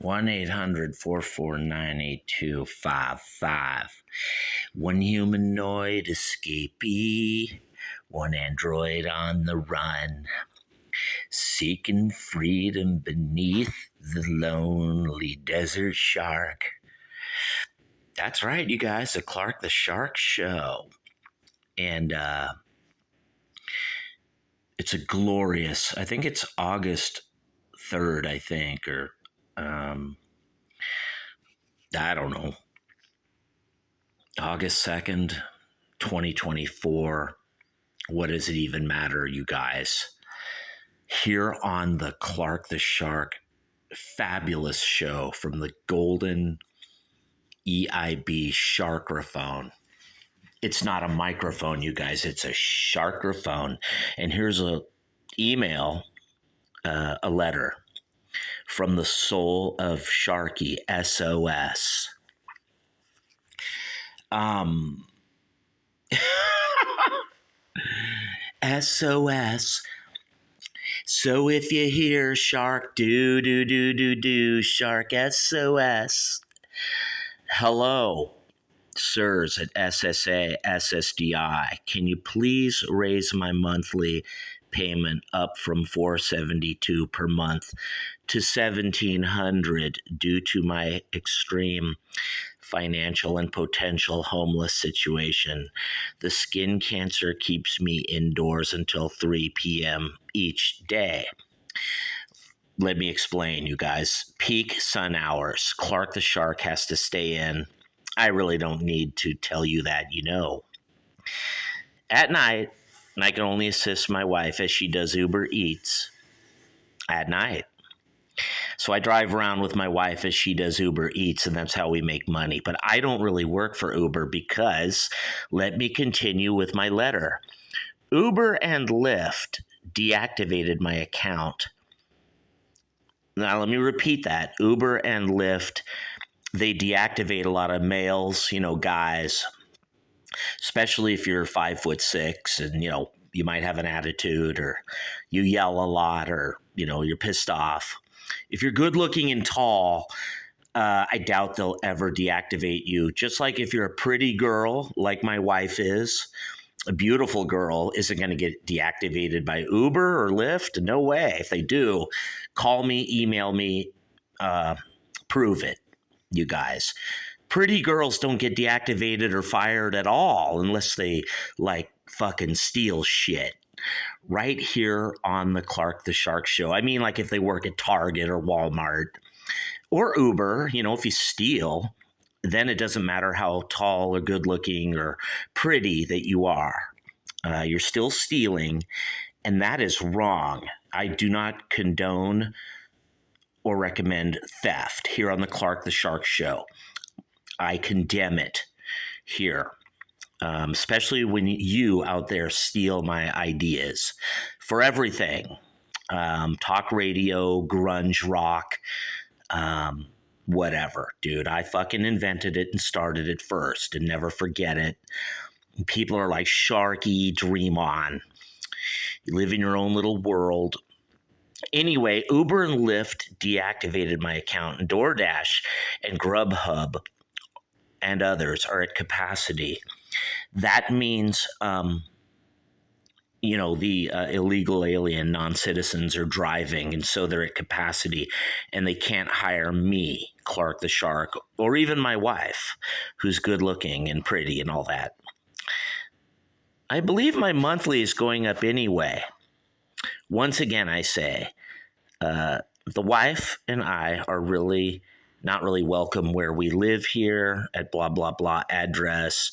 1-800-449-8255. One humanoid escapee, one android on the run, seeking freedom beneath the lonely desert shark. That's right, you guys, the Clark the Shark Show. And it's a glorious, I think it's August 3rd, I think, or I don't know, August 2nd, 2024. What does it even matter, you guys? Here on the Clark the Shark fabulous show from the golden EIB sharkraphone. It's not a microphone, you guys. It's a sharkraphone. And here's a email, a letter from the soul of Sharky, SOS. SOS. So if you hear shark do, shark SOS. Hello, sirs at SSA, SSDI. Can you please raise my monthly payment up from $472 per month to $1,700 due to my extreme financial and potential homeless situation? The skin cancer keeps me indoors until 3 p.m. each day. Let me explain, you guys. Peak sun hours. Clark the Shark has to stay in. I really don't need to tell you that, you know. At night, I can only assist my wife as she does Uber Eats at night. So I drive around with my wife as she does Uber Eats, and that's how we make money. But I don't really work for Uber because, let me continue with my letter. Uber and Lyft deactivated my account. Now, let me repeat that. Uber and Lyft, they deactivate a lot of males, guys, especially if you're 5'6" and, you might have an attitude or you yell a lot or, you're pissed off. If you're good looking and tall, I doubt they'll ever deactivate you. Just like if you're a pretty girl, like my wife is, a beautiful girl isn't going to get deactivated by Uber or Lyft. No way. If they do, call me, email me, prove it, you guys. Pretty girls don't get deactivated or fired at all unless they fucking steal shit. Right here on the Clark the Shark Show. I mean, like if they work at Target or Walmart or Uber, if you steal, then it doesn't matter how tall or good looking or pretty that you are. You're still stealing, and that is wrong. I do not condone or recommend theft here on the Clark the Shark Show. I condemn it here. Especially when you out there steal my ideas for everything. Talk radio, grunge rock, whatever, dude. I fucking invented it and started it first, and never forget it. People are like, Sharky, dream on. You live in your own little world. Anyway, Uber and Lyft deactivated my account, and DoorDash and Grubhub and others are at capacity. That means, the illegal alien non-citizens are driving, and so they're at capacity, and they can't hire me, Clark the Shark, or even my wife, who's good looking and pretty and all that. I believe my monthly is going up anyway. Once again, I say, the wife and I are really not really welcome where we live here at blah, blah, blah address.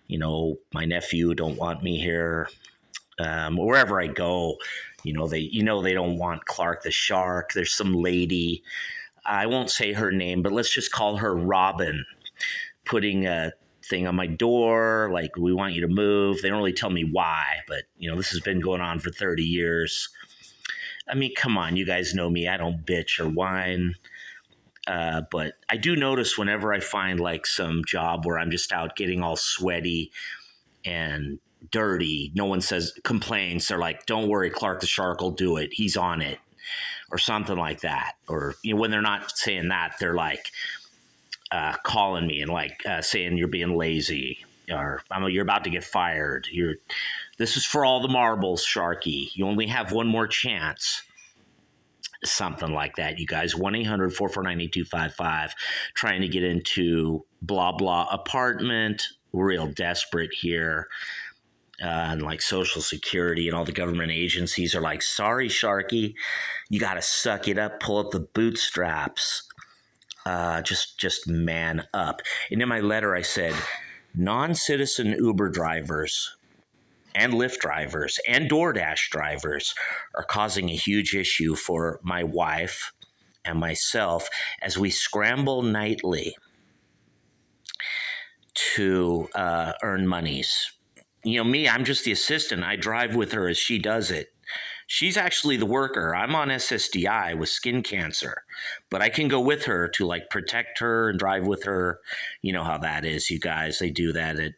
My nephew don't want me here. Wherever I go, they don't want Clark the Shark. There's some lady, I won't say her name, but let's just call her Robin, putting a thing on my door, like, we want you to move. They don't really tell me why, but, this has been going on for 30 years. I mean, come on, you guys know me. I don't bitch or whine. But I do notice whenever I find some job where I'm just out getting all sweaty and dirty, no one complains. They're like, don't worry, Clark the Shark will do it. He's on it. or something like that. Or when they're not saying that, they're like calling me and like saying you're being lazy, or you're about to get fired. This is for all the marbles, Sharky. You only have one more chance. Something like that, you guys. 1-800-449-8255. Trying to get into blah blah apartment. Real desperate here. And like Social Security and all the government agencies are like, sorry, Sharky, you got to suck it up, pull up the bootstraps. Just man up. And in my letter, I said, non-citizen Uber drivers and Lyft drivers and DoorDash drivers are causing a huge issue for my wife and myself as we scramble nightly to earn monies. Me, I'm just the assistant. I drive with her as she does it. She's actually the worker. I'm on SSDI with skin cancer, but I can go with her to like protect her and drive with her. You know how that is, you guys. They do that at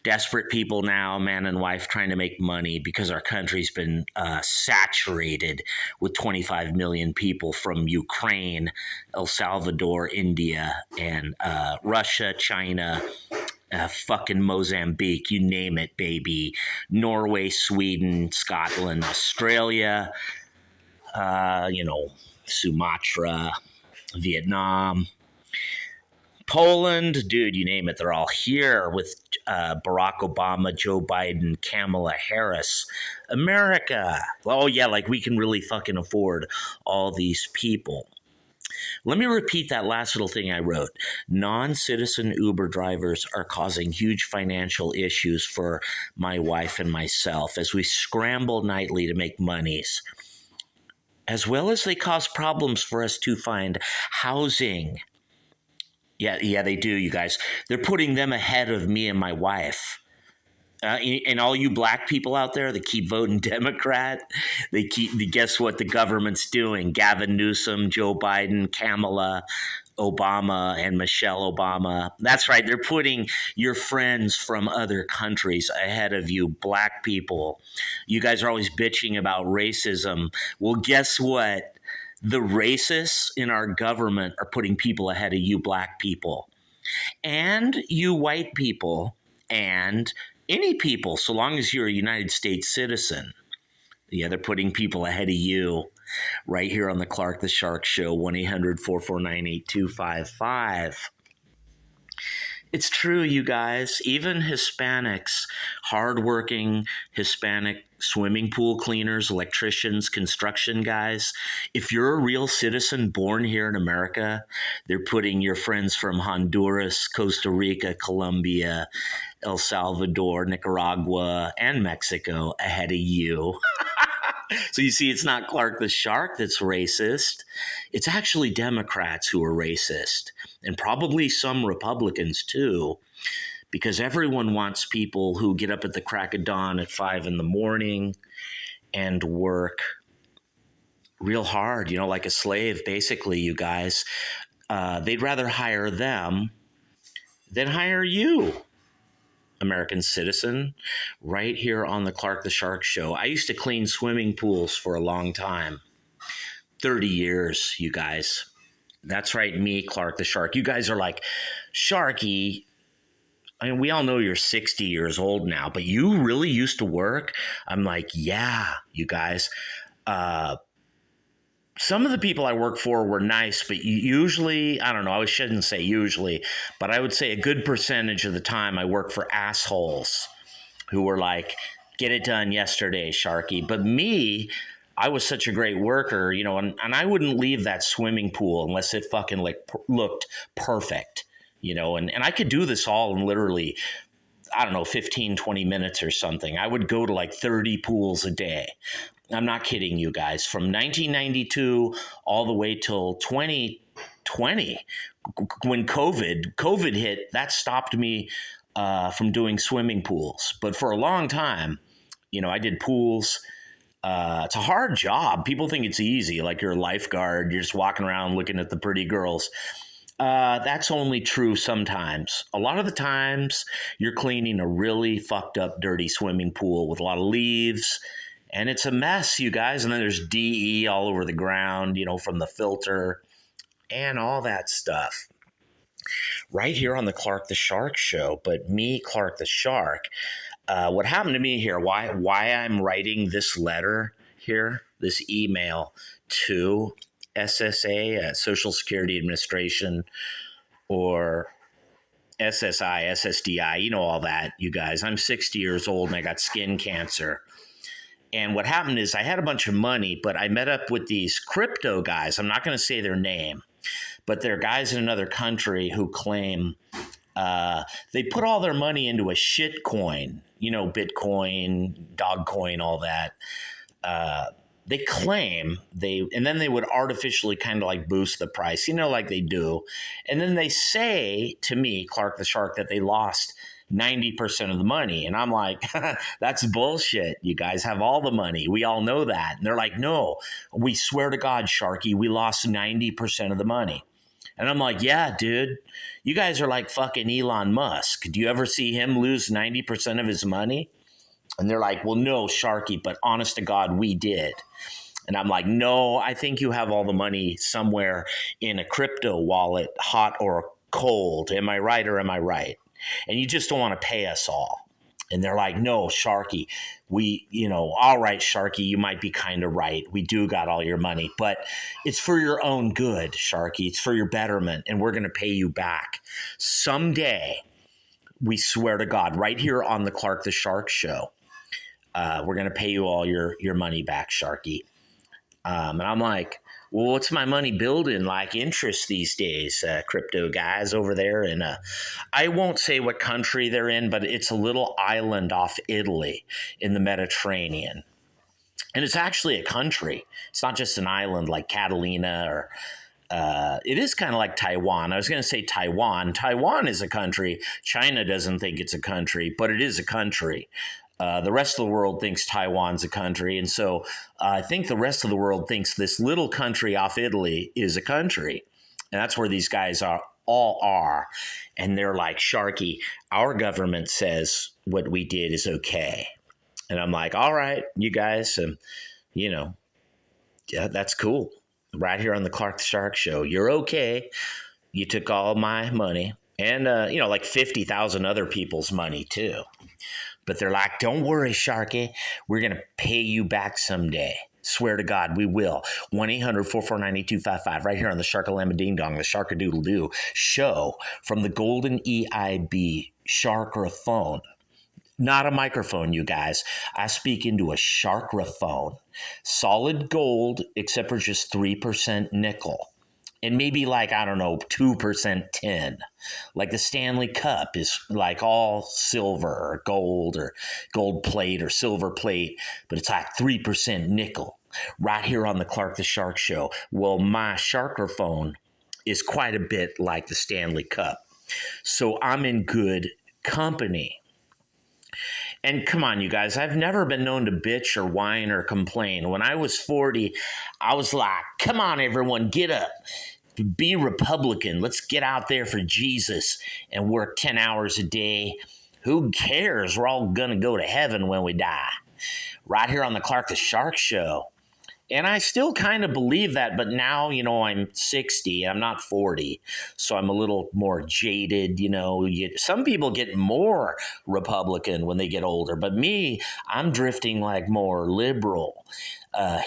desperate people now, man and wife trying to make money because our country's been saturated with 25 million people from Ukraine, El Salvador, India, and Russia, China, fucking Mozambique, you name it, baby. Norway, Sweden, Scotland, Australia, Sumatra, Vietnam, Poland, dude, you name it, they're all here with Barack Obama, Joe Biden, Kamala Harris. America. Oh, yeah, like we can really fucking afford all these people. Let me repeat that last little thing I wrote. Non-citizen Uber drivers are causing huge financial issues for my wife and myself as we scramble nightly to make monies, as well as they cause problems for us to find housing. Yeah, they do, you guys. They're putting them ahead of me and my wife. And all you black people out there that keep voting Democrat, guess what the government's doing? Gavin Newsom, Joe Biden, Kamala, Obama, and Michelle Obama. That's right. They're putting your friends from other countries ahead of you, black people. You guys are always bitching about racism. Well, guess what? The racists in our government are putting people ahead of you black people and you white people and any people, so long as you're a United States citizen. Yeah, they're putting people ahead of you right here on the Clark the Shark Show, 1-800-449-8255. It's true, you guys. Even Hispanics, hardworking Hispanic swimming pool cleaners, electricians, construction guys, if you're a real citizen born here in America, they're putting your friends from Honduras, Costa Rica, Colombia, El Salvador, Nicaragua, and Mexico ahead of you. So you see, it's not Clark the Shark that's racist. It's actually Democrats who are racist, and probably some Republicans too, because everyone wants people who get up at the crack of dawn at 5 a.m. and work real hard, like a slave, basically, you guys. They'd rather hire them than hire you, American citizen, right here on the Clark the Shark Show. I used to clean swimming pools for a long time. 30 years, you guys. That's right, me, Clark the Shark. You guys are like, Sharky, I mean, we all know you're 60 years old now, but you really used to work? I'm like, yeah, you guys. Some of the people I work for were nice, but usually, I don't know, I shouldn't say usually, but I would say a good percentage of the time I work for assholes who were like, get it done yesterday, Sharky. But me, I was such a great worker, and I wouldn't leave that swimming pool unless it fucking looked perfect, and I could do this all in literally, I don't know, 15, 20 minutes or something. I would go to like 30 pools a day. I'm not kidding you guys. From 1992 all the way till 2020, when COVID hit, that stopped me from doing swimming pools. But for a long time, I did pools. It's a hard job. People think it's easy, like you're a lifeguard. You're just walking around looking at the pretty girls. That's only true sometimes. A lot of the times, you're cleaning a really fucked up, dirty swimming pool with a lot of leaves And it's a mess, you guys. And then there's DE all over the ground, from the filter and all that stuff. Right here on the Clark the Shark show. But me, Clark the Shark, what happened to me here, why I'm writing this letter here, this email to SSA, Social Security Administration, or SSI, SSDI, all that, you guys. I'm 60 years old and I got skin cancer. And what happened is I had a bunch of money, but I met up with these crypto guys. I'm not going to say their name, but they're guys in another country who claim they put all their money into a shit coin, Bitcoin, Dogcoin, all that. They claim and then they would artificially kind of like boost the price, like they do. And then they say to me, Clark the Shark, that they lost 90% of the money. And I'm like, that's bullshit. You guys have all the money. We all know that. And they're like, no, we swear to God, Sharky, we lost 90% of the money. And I'm like, yeah, dude, you guys are like fucking Elon Musk. Do you ever see him lose 90% of his money? And they're like, well, no, Sharky, but honest to God, we did. And I'm like, no, I think you have all the money somewhere in a crypto wallet, hot or cold. Am I right or am I right? And you just don't want to pay us all. And they're like, no, Sharky, all right, Sharky, you might be kind of right. We do got all your money, but it's for your own good, Sharky. It's for your betterment, and we're going to pay you back someday. We swear to God, right here on the Clark the Shark show, we're going to pay you all your money back, Sharky. And I'm like, well, what's my money building like interest these days, crypto guys over there? And I won't say what country they're in, but it's a little island off Italy in the Mediterranean. And it's actually a country. It's not just an island like Catalina or it is kind of like Taiwan. I was going to say Taiwan. Taiwan is a country. China doesn't think it's a country, but it is a country. The rest of the world thinks Taiwan's a country. And so I think the rest of the world thinks this little country off Italy is a country. And that's where these guys all are. And they're like, Sharky, our government says what we did is okay. And I'm like, all right, you guys, yeah, that's cool. Right here on the Clark the Shark show. You're okay. You took all my money and, like 50,000 other people's money too. But they're like, don't worry, Sharky. We're going to pay you back someday. Swear to God, we will. 1-800-449-8255 right here on the Sharkalama Ding Dong, the Sharkadoodle-Doo show from the Golden EIB Sharkraphone. Not a microphone, you guys. I speak into a Sharkraphone. Solid gold, except for just 3% nickel. And maybe 2% tin. Like the Stanley Cup is like all silver or gold plate or silver plate, but it's like 3% nickel. Right here on the Clark the Shark show. Well, my Sharkraphone is quite a bit like the Stanley Cup. So I'm in good company. And come on, you guys, I've never been known to bitch or whine or complain. When I was 40, I was like, come on, everyone, get up. Be Republican. Let's get out there for Jesus and work 10 hours a day. Who cares? We're all going to go to heaven when we die. Right here on the Clark the Shark show. And I still kind of believe that, but now, I'm 60, I'm not 40, so I'm a little more jaded, Some people get more Republican when they get older, but me, I'm drifting like more liberal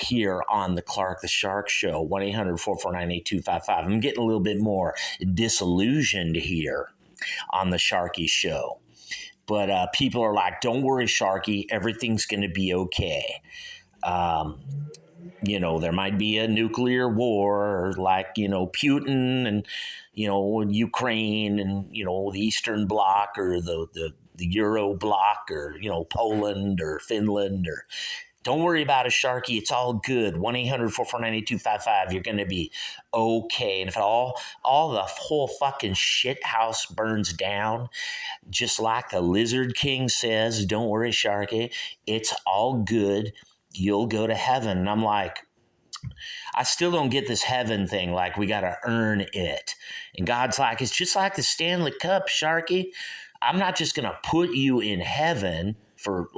here on the Clark the Shark show, 1-800-449-8255. I'm getting a little bit more disillusioned here on the Sharky show. But people are like, don't worry, Sharky, everything's going to be okay. There might be a nuclear war or Putin and, Ukraine and, the Eastern Bloc or the Euro Bloc or, Poland or Finland or don't worry about it, Sharky. It's all good. 1-800-449-8255. You're going to be okay. And if all the whole fucking shit house burns down, just like the Lizard King says, don't worry, Sharky. It's all good. You'll go to heaven. And I'm like, I still don't get this heaven thing. Like, we got to earn it. And God's like, it's just like the Stanley Cup, Sharky. I'm not just going to put you in heaven for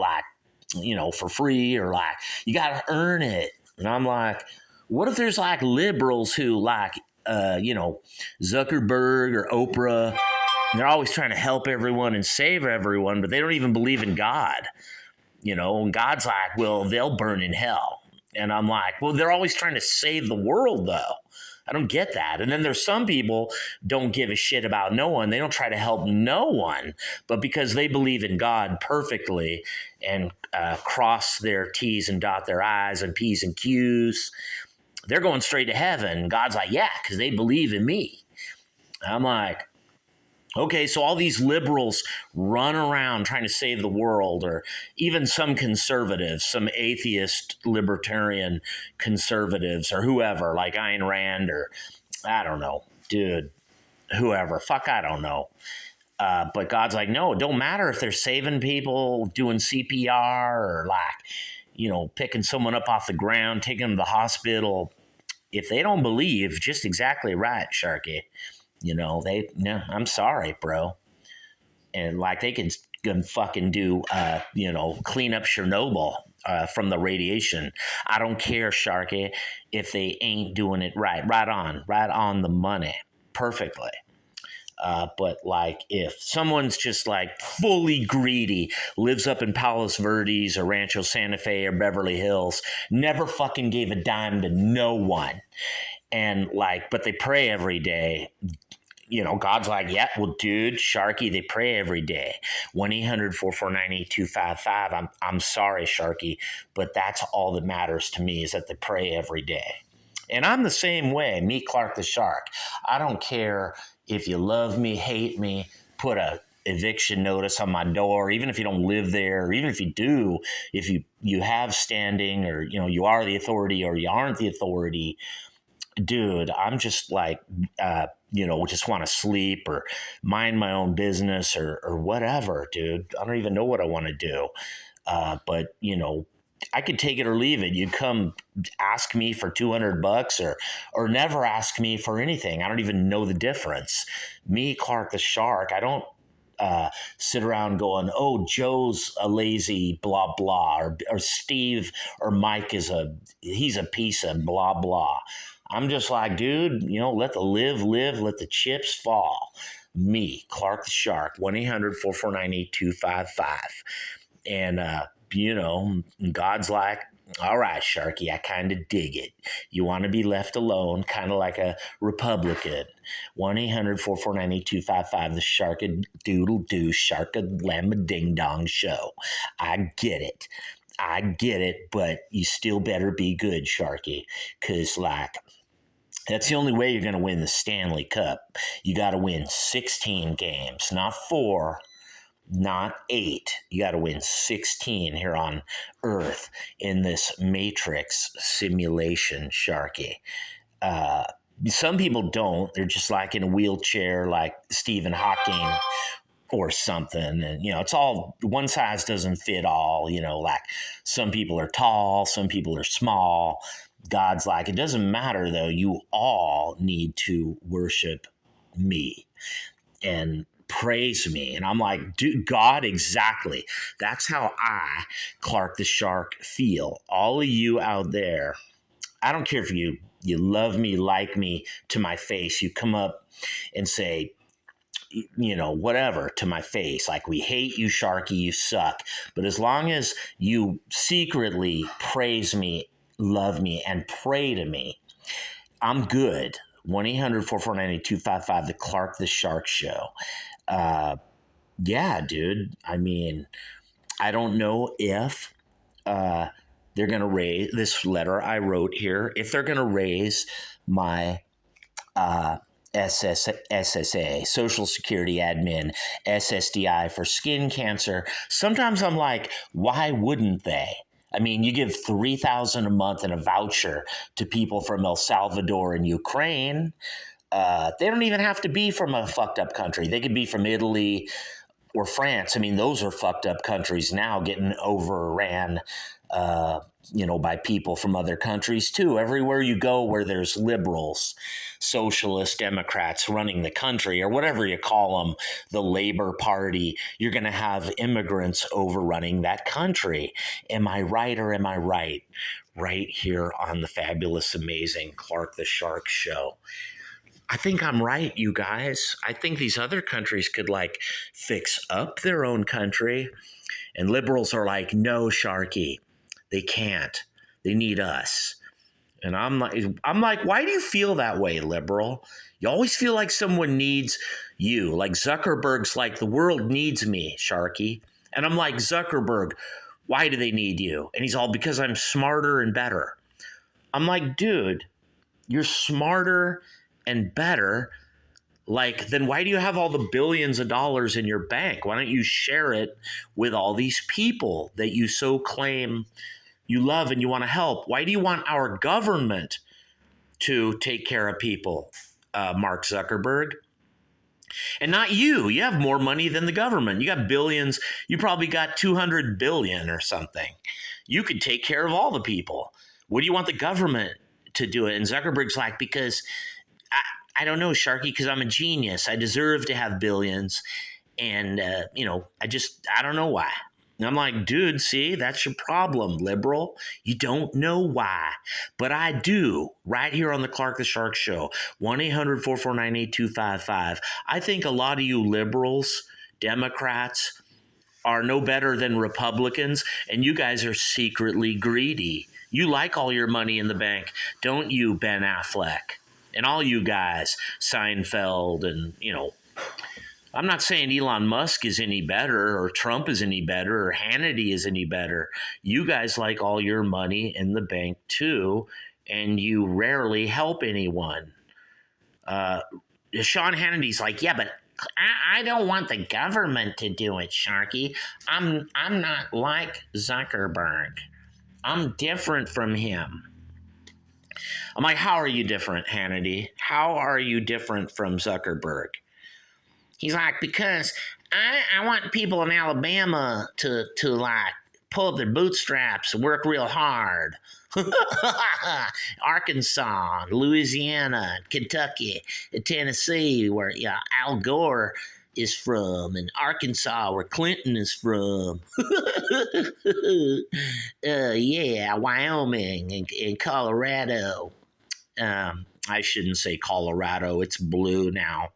for free, or like you got to earn it. And I'm like, what if there's like liberals who like, Zuckerberg or Oprah, and they're always trying to help everyone and save everyone, but they don't even believe in God, and God's like, well, they'll burn in hell. And I'm like, well, they're always trying to save the world, though. I don't get that. And then there's some people don't give a shit about no one. They don't try to help no one, but because they believe in God perfectly and cross their T's and dot their I's and P's and Q's, they're going straight to heaven. God's like, yeah, because they believe in me. I'm like, okay, so all these liberals run around trying to save the world, or even some conservatives, some atheist libertarian conservatives, or whoever, like Ayn Rand, or I don't know, dude, whoever. Fuck, I don't know. But God's like, no, it don't matter if they're saving people, doing CPR, or like, picking someone up off the ground, taking them to the hospital. If they don't believe, just exactly right, Sharky. I'm sorry, bro. And like they can fucking do, clean up Chernobyl from the radiation. I don't care, Sharky, if they ain't doing it right. Right on the money. Perfectly. But like if someone's just like fully greedy, lives up in Palos Verdes or Rancho Santa Fe or Beverly Hills, never fucking gave a dime to no one. And like, but they pray every day. God's like, yeah, well, dude, Sharky, they pray every day. 1-800-449-8255. I'm sorry, Sharky, but that's all that matters to me is that they pray every day. And I'm the same way, me, Clark the Shark. I don't care if you love me, hate me, put a eviction notice on my door, even if you don't live there, or even if you do, if you have standing, or, you are the authority or you aren't the authority. Dude, I'm just like, just want to sleep or mind my own business or whatever, dude. I don't even know what I want to do. But I could take it or leave it. You'd come ask me for $200 or never ask me for anything. I don't even know the difference. Me, Clark the Shark, I don't sit around going, oh, Joe's a lazy blah blah, or Steve or Mike he's a piece of blah blah. I'm just like, dude, let the live, let the chips fall. Me, Clark the Shark, 1-800-449-8255. And, God's like, all right, Sharky, I kind of dig it. You want to be left alone, kind of like a Republican. 1-800-449-8255, the Shark-a-doodle-doo, Shark-a-lamma-ding-dong show. I get it, but you still better be good, Sharky, because, like, that's the only way you're going to win the Stanley Cup. You got to win 16 games, not 4, not 8. You got to win 16 here on Earth in this Matrix simulation, Sharky. Some people don't. They're just like in a wheelchair like Stephen Hawking or something. And, it's all, one size doesn't fit all, like some people are tall, some people are small. God's like, it doesn't matter though. You all need to worship me and praise me. And I'm like, dude, God, exactly. That's how I, Clark the Shark, feel. All of you out there, I don't care if you love me, like me to my face. You come up and say, whatever to my face. Like, we hate you, Sharky, you suck. But as long as you secretly praise me, love me, and pray to me, I'm good. 1-800-449-8255, the Clark the Shark Show. Yeah, dude. I mean, I don't know if they're going to raise this letter I wrote here, if they're going to raise my SSA, Social Security Admin, SSDI for skin cancer. Sometimes I'm like, why wouldn't they? I mean, you give $3,000 a month in a voucher to people from El Salvador and Ukraine. They don't even have to be from a fucked up country. They could be from Italy, or France. I mean, those are fucked up countries now, getting overran, by people from other countries too. Everywhere you go where there's liberals, socialist Democrats running the country, or whatever you call them, the Labor Party, you're going to have immigrants overrunning that country. Am I right or am I right? Right here on the fabulous, amazing Clark the Shark Show. I think I'm right, you guys. I think these other countries could fix up their own country. And liberals are like, no, Sharky, they can't. They need us. And I'm like, why do you feel that way, liberal? You always feel like someone needs you. Like Zuckerberg's like, the world needs me, Sharky. And I'm like, Zuckerberg, why do they need you? And he's all, because I'm smarter and better. I'm like, dude, you're smarter and better. Then why do you have all the billions of dollars in your bank? Why don't you share it with all these people that you so claim you love and you want to help? Why do you want our government to take care of people, Mark Zuckerberg? And not you. You have more money than the government. You got billions. You probably got 200 billion or something. You could take care of all the people. What do you want the government to do it? And Zuckerberg's like, because I don't know, Sharky, because I'm a genius. I deserve to have billions. And, I don't know why. And I'm like, dude, see, that's your problem, liberal. You don't know why. But I do, right here on the Clark the Shark Show, 1-800-449-8255. I think a lot of you liberals, Democrats, are no better than Republicans, and you guys are secretly greedy. You like all your money in the bank, don't you, Ben Affleck? And all you guys, Seinfeld, and, I'm not saying Elon Musk is any better or Trump is any better or Hannity is any better. You guys like all your money in the bank too, and you rarely help anyone. Sean Hannity's like, yeah, but I don't want the government to do it, Sharky. I'm not like Zuckerberg. I'm different from him. I'm like, how are you different, Hannity? How are you different from Zuckerberg? He's like, because I want people in Alabama to pull up their bootstraps and work real hard. Arkansas, Louisiana, Kentucky, Tennessee, where Al Gore is from, and Arkansas, where Clinton is from. Wyoming and Colorado. I shouldn't say Colorado. It's blue now.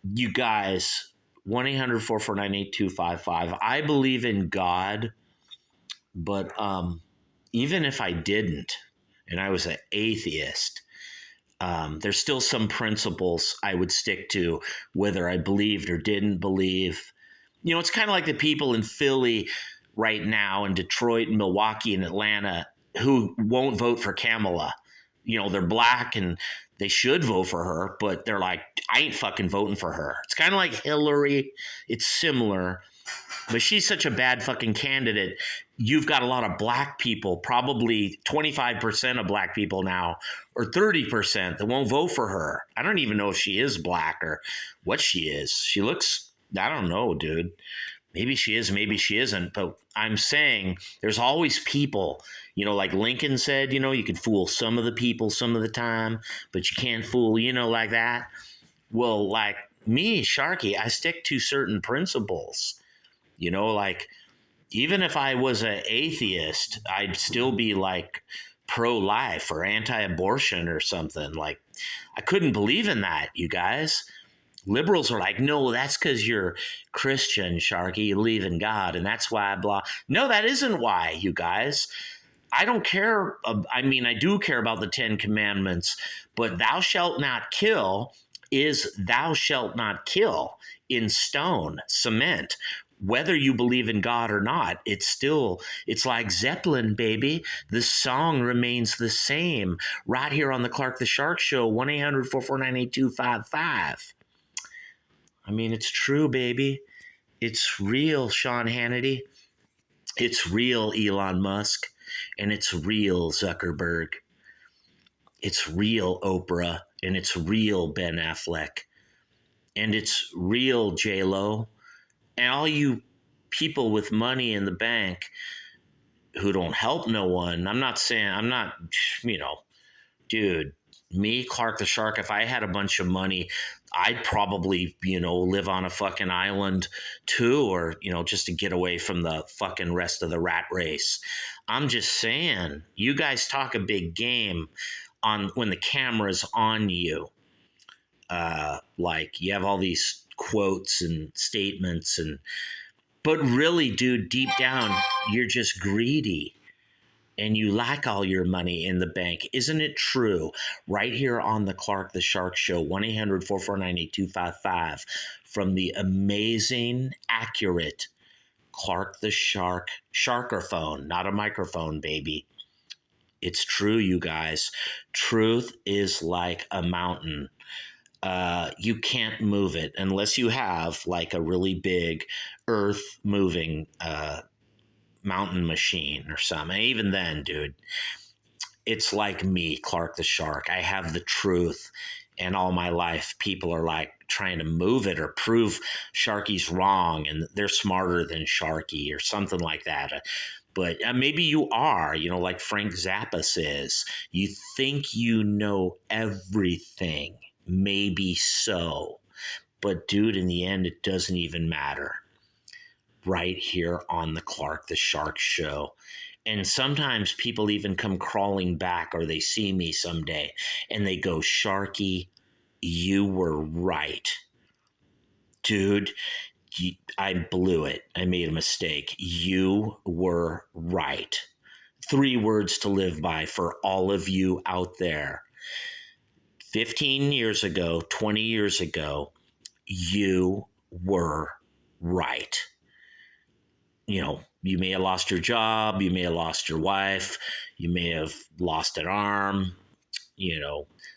You guys, 1-800-449-8255. I believe in God, but even if I didn't, and I was an atheist, there's still some principles I would stick to, whether I believed or didn't believe. It's kind of like the people in Philly right now, in Detroit and Milwaukee and Atlanta, who won't vote for Kamala. They're black and they should vote for her, but they're like, I ain't fucking voting for her. It's kind of like Hillary. It's similar, but she's such a bad fucking candidate. You've got a lot of black people, probably 25% of black people now, or 30% that won't vote for her. I don't even know if she is black or what she is. She looks, I don't know, dude. Maybe she is, maybe she isn't. But I'm saying there's always people, like Lincoln said, you can fool some of the people some of the time, but you can't fool, like that. Well, like me, Sharky, I stick to certain principles, even if I was an atheist, I'd still be pro-life or anti-abortion or something. Like, I couldn't believe in that, you guys. Liberals are like, no, that's because you're Christian, Sharky. You believe in God, and that's why blah. No, that isn't why, you guys. I don't care. I do care about the 10 Commandments, but thou shalt not kill is thou shalt not kill in stone, cement. Whether you believe in God or not, it's like Zeppelin, baby. The song remains the same. Right here on the Clark the Shark Show, 1-800-449-8255. It's true, baby. It's real, Sean Hannity. It's real, Elon Musk. And it's real, Zuckerberg. It's real, Oprah. And it's real, Ben Affleck. And it's real, J-Lo. And all you people with money in the bank who don't help no one, I'm not, you know, dude, me, Clark the Shark, if I had a bunch of money, I'd probably, live on a fucking island too, or, just to get away from the fucking rest of the rat race. I'm just saying, you guys talk a big game on when the camera's on you. Like you have all these quotes and statements but really, dude, deep down, you're just greedy and you lack all your money in the bank. Isn't it true? Right here on the Clark the Shark Show, 1-800-449-8255, from the amazing, accurate Clark the Shark Sharkerphone, not a microphone, baby. It's true, you guys. Truth is like a mountain. You can't move it unless you have like a really big earth moving mountain machine or something. Even then, dude, it's like me, Clark the Shark. I have the truth. And all my life, people are like trying to move it or prove Sharky's wrong and they're smarter than Sharky or something like that. But maybe you are, like Frank Zappa says. You think you know everything. Maybe so. But, dude, in the end, it doesn't even matter. Right here on the Clark the Shark Show. And sometimes people even come crawling back or they see me someday and they go, Sharky, you were right. Dude, I blew it. I made a mistake. You were right. 3 words to live by for all of you out there. 15 years ago, 20 years ago, you were right. You may have lost your job, you may have lost your wife, you may have lost an arm,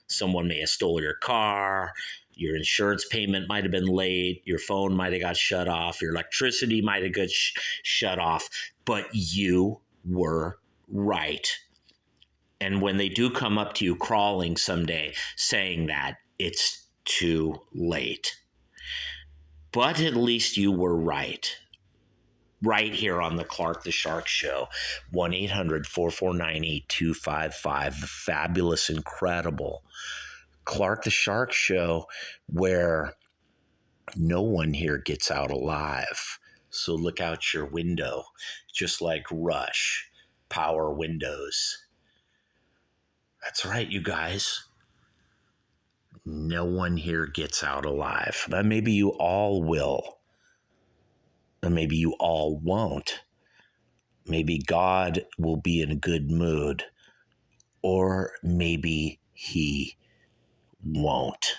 someone may have stole your car, your insurance payment might have been late, your phone might have got shut off, your electricity might have got shut off, but you were right. And when they do come up to you crawling someday saying that, it's too late. But at least you were right. Right here on the Clark the Shark Show, 1-800-449-8255, the fabulous, incredible Clark the Shark Show, where no one here gets out alive. So look out your window, just like Rush, power windows. That's right, you guys. No one here gets out alive. But maybe you all will. Or maybe you all won't. Maybe God will be in a good mood, or maybe he won't.